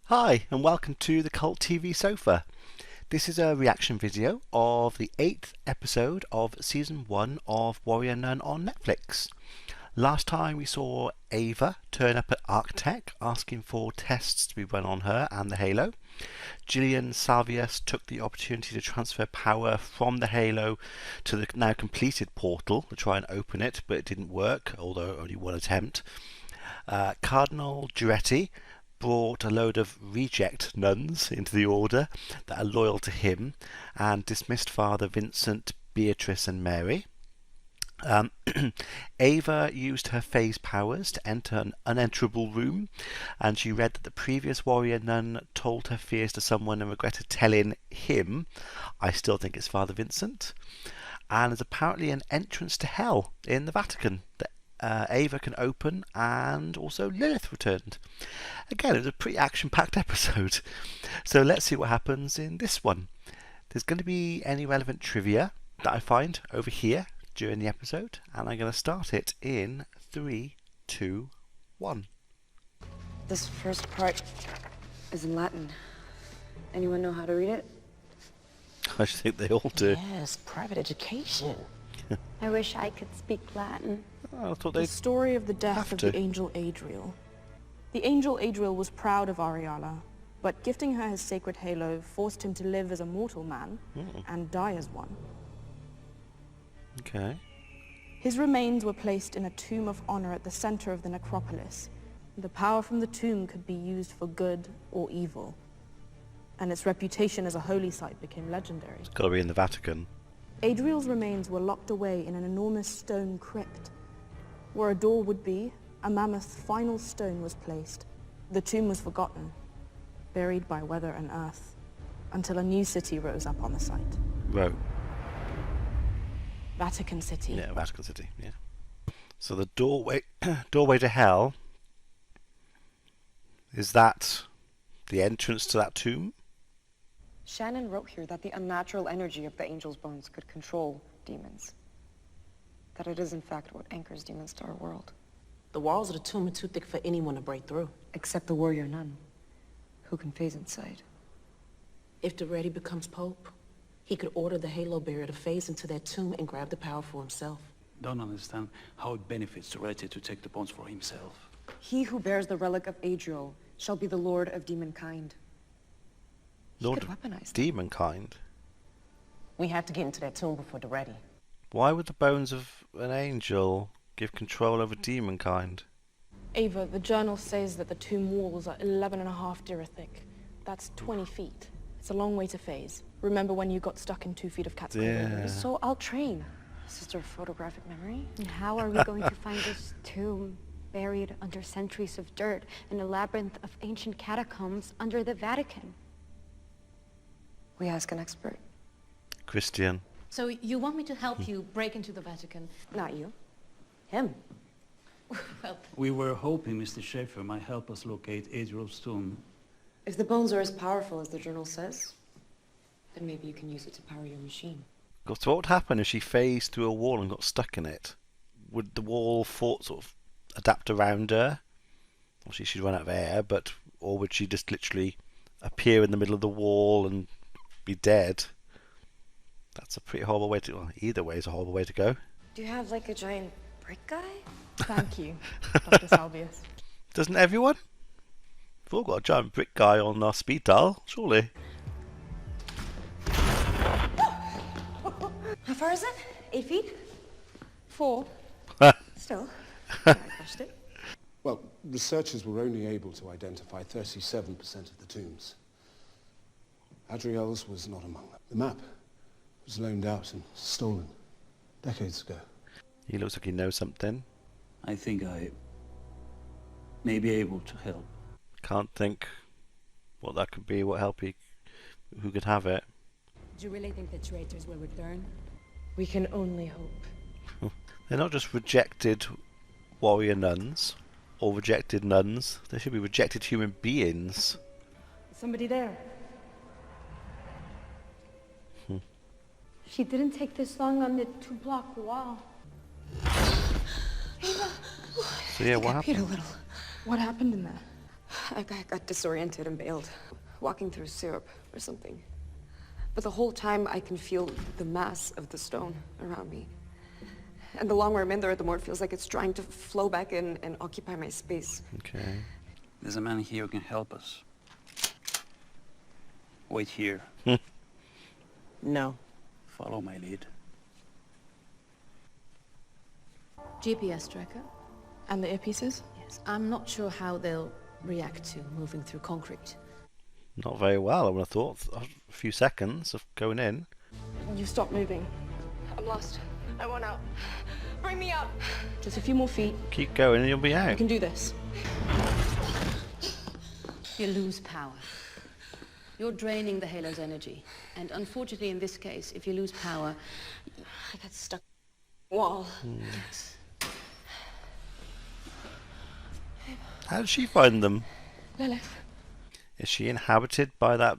Hi and welcome to the Cult TV Sofa. This is a reaction video of the 8th episode of Season 1 of Warrior Nun on Netflix. Last time we saw Ava turn up at Arctech asking for tests to be run on her and the Halo. Gillian Salvius took the opportunity to transfer power from the Halo to the now completed portal to try and open it, but it didn't work, although only one attempt. Cardinal Giretti brought a load of reject nuns into the order that are loyal to him and dismissed Father Vincent, Beatrice and Mary. Ava used her phase powers to enter an unenterable room, and she read that the previous warrior nun told her fears to someone and regretted telling him. I still think it's Father Vincent. And there's apparently an entrance to hell in the Vatican that Ava can open, and also Lilith returned. Again, it was a pretty action-packed episode. So let's see what happens in this one. There's going to be any relevant trivia that I find over here during the episode, and I'm going to start it in 3, 2, 1. This first part is in Latin. Anyone know how to read it? I think they all do. Yes, private education. I wish I could speak Latin. Oh, I thought The they'd story of the death have of to. the angel Adriel. The angel Adriel was proud of Ariala, but gifting her his sacred halo forced him to live as a mortal man and die as one. Okay. His remains were placed in a tomb of honor at the center of the necropolis. The power from the tomb could be used for good or evil, and its reputation as a holy site became legendary. It's got to be in the Vatican. Adriel's remains were locked away in an enormous stone crypt. Where a door would be, a mammoth final stone was placed. The tomb was forgotten, buried by weather and earth, until a new city rose up on the site. Right. Vatican City. Yeah, Vatican City. Yeah. So the doorway to hell. Is that the entrance to that tomb? Shannon wrote here that the unnatural energy of the angel's bones could control demons. That it is in fact what anchors demons to our world. The walls of the tomb are too thick for anyone to break through. Except the warrior nun, who can phase inside. If Giretti becomes Pope, he could order the Halo bearer to phase into that tomb and grab the power for himself. Don't understand how it benefits Giretti to take the bones for himself. He who bears the relic of Adriel shall be the lord of demonkind. Lord could of weaponize them. Demonkind. We have to get into that tomb before Giretti. Why would the bones of an angel give control over demonkind? Ava, the journal says that the tomb walls are 11.5 dira thick. That's 20 feet. It's a long way to phase. Remember when you got stuck in 2 feet of cat's Yeah. So I'll train. Sister of photographic memory. And how are we going to find this tomb buried under centuries of dirt in a labyrinth of ancient catacombs under the Vatican? We ask an expert. Christian. So you want me to help you break into the Vatican? Not you. Him. Well, We were hoping Mr. Schaefer might help us locate Adriel's tomb. If the bones are as powerful as the journal says, then maybe you can use it to power your machine. So what would happen if she phased through a wall and got stuck in it? Would the wall sort of adapt around her? Obviously she'd run out of air, or would she just literally appear in the middle of the wall and be dead? That's a pretty horrible way to... Well, either way is a horrible way to go. Do you have like a giant brick guy? Thank you, Dr. Salvius. Doesn't everyone? We've all got a giant brick guy on our speed dial, surely. How far is it? 8 feet? 4. Still. I crushed it. Well, researchers were only able to identify 37% of the tombs. Adriel's was not among them. The map was loaned out and stolen decades ago. He looks like he knows something. I think I may be able to help. Can't think what that could be, who could have it. Do you really think the traitors will return? We can only hope. They're not just rejected warrior nuns, or rejected nuns. They should be rejected human beings. Somebody there. She didn't take this long on the 2-block wall. So yeah, what happened? A little. What happened in there? I got disoriented and bailed, walking through syrup or something. But the whole time I can feel the mass of the stone around me. And the longer I'm in there, the more it feels like it's trying to flow back in and occupy my space. Okay. There's a man here who can help us. Wait here. No. Follow my lead. GPS tracker? And the earpieces? Yes. I'm not sure how they'll react to moving through concrete. Not very well, I would have thought. A few seconds of going in. You stop moving. I'm lost. I want out. Bring me out. Just a few more feet. Keep going and you'll be You out. can do this. You lose power. You're draining the halo's energy. And unfortunately, in this case, if you lose power, I got stuck in the wall. yes. How did she find them? Lilith. Is she inhabited by that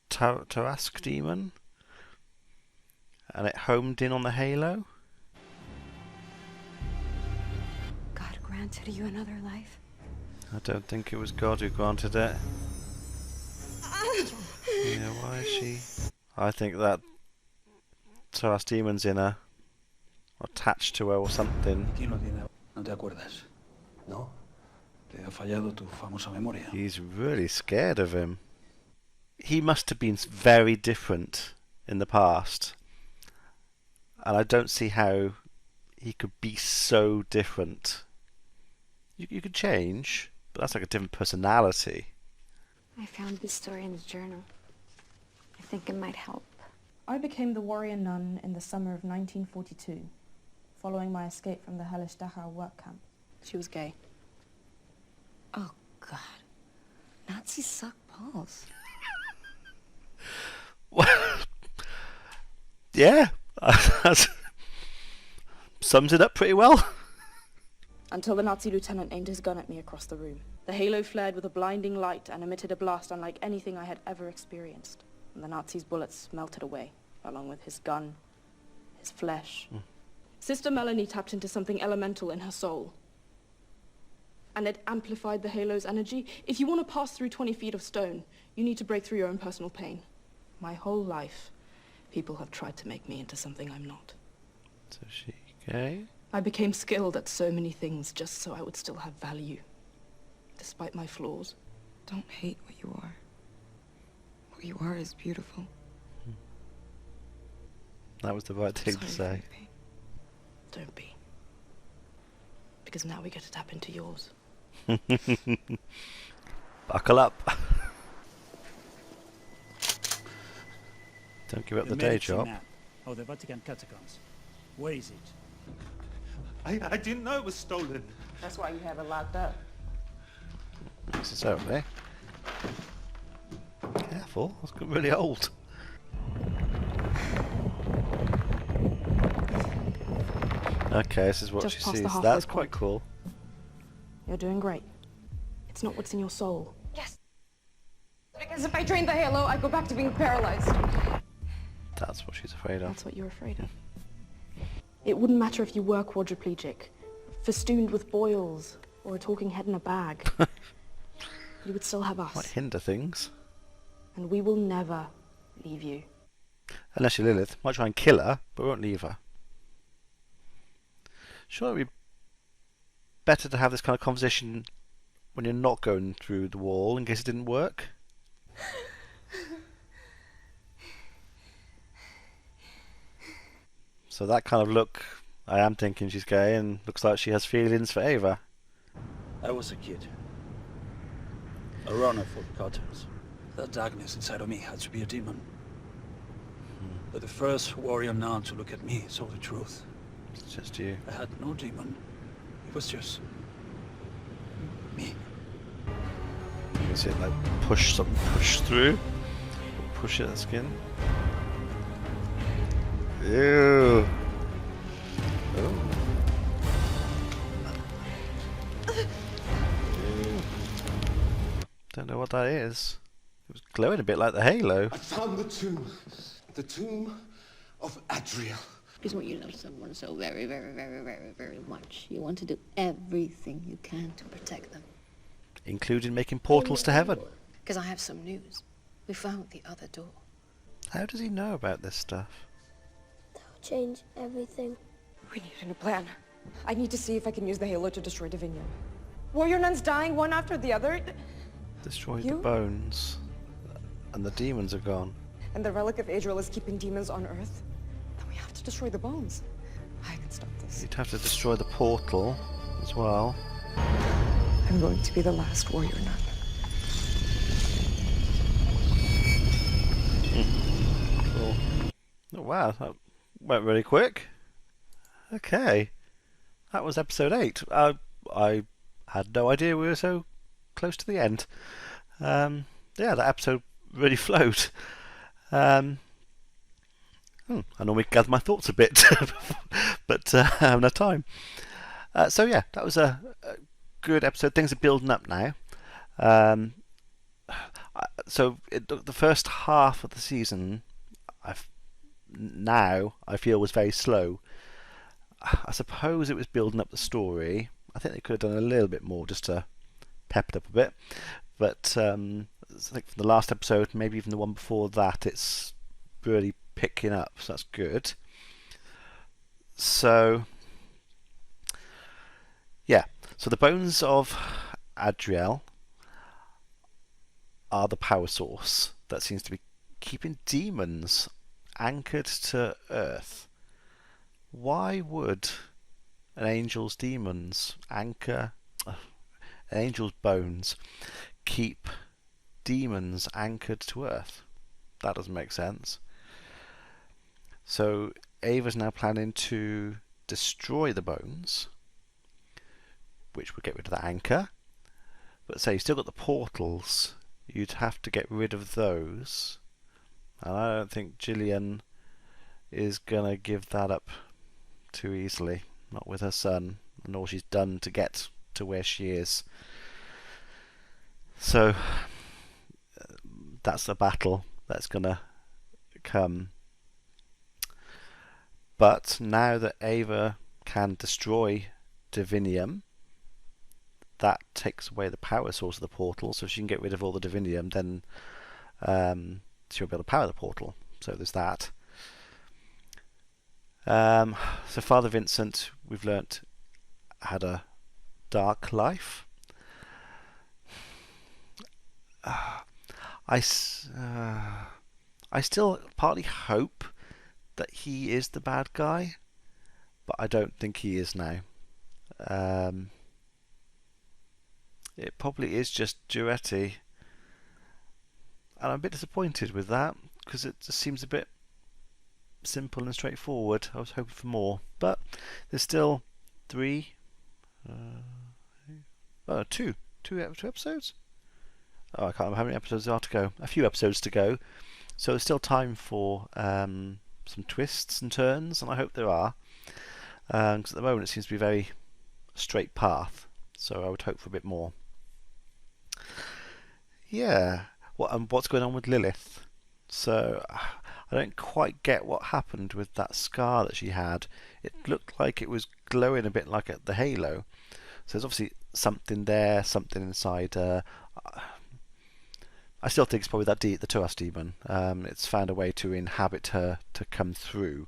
Tarask demon? And it homed in on the halo? God granted you another life. I don't think it was God who granted it. Yeah, why is she? I think that Tarask demon's in her. Attached to her or something. ¿Quién lo tiene? ¿No te acuerdas? No? Te ha fallado tu famosa memoria. He's really scared of him. He must have been very different in the past. And I don't see how he could be so different. You could change, but that's like a different personality. I found this story in his journal. I think it might help. I became the Warrior Nun in the summer of 1942, following my escape from the hellish Dachau work camp. She was gay. Oh, God. Nazis suck balls. Yeah, that sums it up pretty well. Until the Nazi lieutenant aimed his gun at me across the room. The halo flared with a blinding light and emitted a blast unlike anything I had ever experienced. And the Nazi's bullets melted away, along with his gun, his flesh. Sister Melanie tapped into something elemental in her soul. And it amplified the halo's energy. If you want to pass through 20 feet of stone, you need to break through your own personal pain. My whole life, people have tried to make me into something I'm not. So she gay? I became skilled at so many things just so I would still have value, despite my flaws. Don't hate what you are. What you are is beautiful. That was the right thing to Sorry say. for your pain. Don't be. Because now we get to tap into yours. Buckle up. Don't give up the day job. Map of the Vatican catacombs. Where is it? I didn't know it was stolen. That's why you have it locked up. Necessarily. Careful, that's got really old. Okay, this is what Just she past the sees. halfway That's quite point. cool. You're doing great. It's not what's in your soul. Yes. Because if I drain the halo, I go back to being paralyzed. That's what she's afraid of. That's what you're afraid of. It wouldn't matter if you were quadriplegic, festooned with boils, or a talking head in a bag. You would still have Might us. hinder things. And we will never leave you. Unless you're Lilith. Might try and kill her, but won't leave her. Sure, it'd be better to have this kind of conversation when you're not going through the wall in case it didn't work. So that kind of look, I am thinking she's gay and looks like she has feelings for Ava. I was a kid. A runner for the cartels. That darkness inside of me had to be a demon. But the first warrior nun to look at me saw the truth. It's just you. I had no demon. It was just me. You can see it like push through. Push at the skin. Ew. Oh. Ew. Don't know what that is. It was glowing a bit like the halo. I found the tomb. The tomb of Adriel. Because when you love someone so very, very, very, very, very much, you want to do everything you can to protect them. including making portals to heaven. Because I have some news. We found the other door. How does he know about this stuff? That'll change everything. We need a new plan. I need to see if I can use the Halo to destroy Divinium. Warrior Nuns dying one after the other. Destroy the bones. And the demons are gone. And the relic of Adriel is keeping demons on Earth. Then we have to destroy the bones. I can stop this. You'd have to destroy the portal as well. I'm going to be the last Warrior Nun. Cool. Oh wow, that went really quick. Okay. That was episode 8. I had no idea we were so close to the end. Yeah, that episode really flowed. I normally gather my thoughts a bit, but I have no time. So yeah, that was a good episode. Things are building up now. The first half of the season, I feel was very slow. I suppose it was building up the story. I think they could have done a little bit more just to pep it up a bit. But I think from the last episode, maybe even the one before that, it's really picking up. So that's good. So yeah. So the bones of Adriel are the power source that seems to be keeping demons anchored to Earth. Why would an angel's demons anchor an angel's bones keep demons anchored to Earth? That doesn't make sense. So Ava's now planning to destroy the bones, which would get rid of the anchor. But say you've still got the portals, you'd have to get rid of those. And I don't think Gillian is gonna give that up too easily. Not with her son and all she's done to get to where she is. So that's a battle that's gonna come. But now that Ava can destroy Divinium, that takes away the power source of the portal. So if she can get rid of all the Divinium, then she'll be able to power the portal. So there's that. So Father Vincent, we've learnt, had a dark life. I still partly hope that he is the bad guy, but I don't think he is now. It probably is just Duretti, and I'm a bit disappointed with that because it just seems a bit simple and straightforward. I was hoping for more, but there's still two episodes. Oh, I can't remember how many episodes there are to go. A few episodes to go, so there's still time for some twists and turns, and I hope there are. Because at the moment it seems to be a very straight path, so I would hope for a bit more. Yeah. What's going on with Lilith? So I don't quite get what happened with that scar that she had. It looked like it was glowing a bit like at the halo. So there's obviously something there, something inside her. I still think it's probably that the Tuas demon. It's found a way to inhabit her, to come through.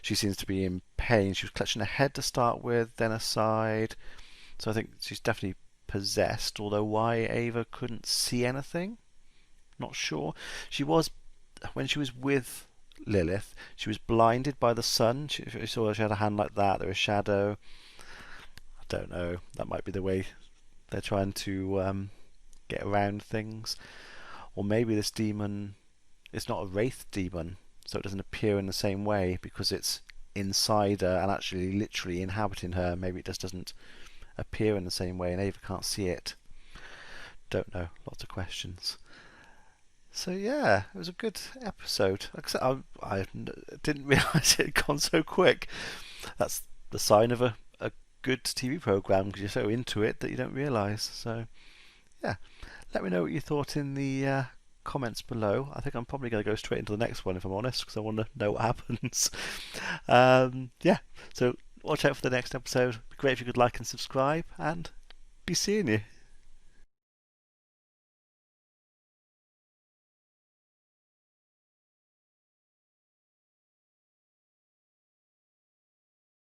She seems to be in pain. She was clutching her head to start with, then her side. So I think she's definitely possessed, although why Ava couldn't see anything, not sure. She was, when she was with Lilith, she was blinded by the sun. She saw she had a hand like that, there was a shadow. I don't know, that might be the way they're trying to get around things. Or maybe this demon is not a wraith demon, so it doesn't appear in the same way because it's inside her and actually literally inhabiting her. Maybe it just doesn't appear in the same way and Ava can't see it. Don't know, lots of questions. So yeah, it was a good episode. Like I said, I didn't realise it had gone so quick. That's the sign of a good TV programme, because you're so into it that you don't realise. So yeah, let me know what you thought in the comments below. I think I'm probably going to go straight into the next one if I'm honest, because I want to know what happens. Yeah, so watch out for the next episode. It'd be great if you could like and subscribe, and be seeing you.